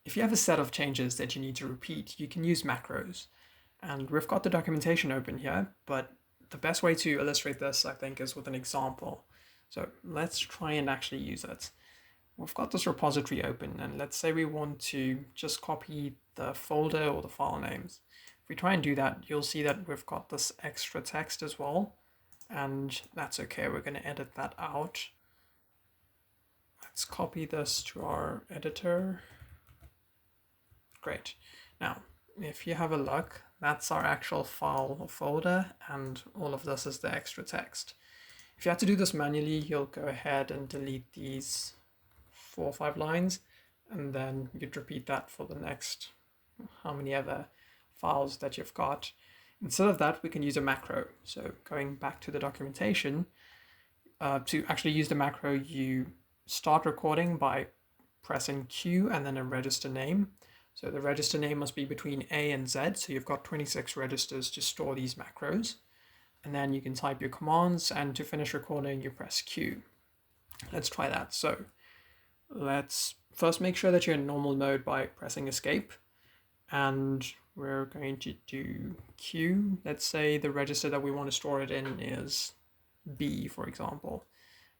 if you have a set of changes that you need to repeat, you can use macros. And we've got the documentation open here, but the best way to illustrate this, I think, is with an example. So let's try and actually use it. We've got this repository open, and let's say we want to just copy the folder or the file names. If we try and do that, you'll see that we've got this extra text as well, and that's okay. We're going to edit that out. Let's copy this to our editor. Great. Now, if you have a look, that's our actual file or folder, and all of this is the extra text. If you had to do this manually, you'll go ahead and delete these 4 or 5 lines, and then you'd repeat that for the next how many other files that you've got. Instead of that, we can use a macro. So going back to the documentation, to actually use the macro, you start recording by pressing Q and then a register name. So the register name must be between A and Z. So you've got 26 registers to store these macros. And then you can type your commands, and to finish recording, you press Q. Let's try that. So let's first make sure that you're in normal mode by pressing escape. And we're going to do Q. Let's say the register that we want to store it in is B, for example.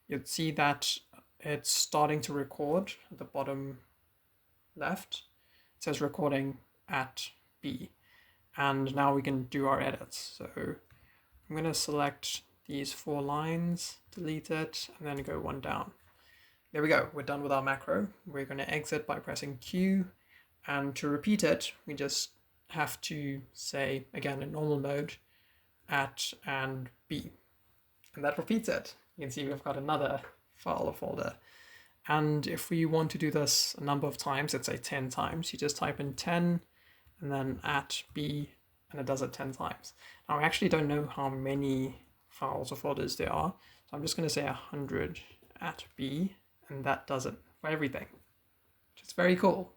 You'd see that it's starting to record at the bottom left. It says recording at B. And now we can do our edits. So I'm going to select these 4 lines, delete it, and then go 1 down. There we go. We're done with our macro. We're going to exit by pressing Q. And to repeat it, we just have to say, again, in normal mode, at and B. And that repeats it. You can see we've got another file or folder. And if we want to do this a number of times, let's say 10 times, you just type in 10 and then at B, and it does it 10 times. Now, I actually don't know how many files or folders there are, so I'm just going to say 100 at B, and that does it for everything, which is very cool.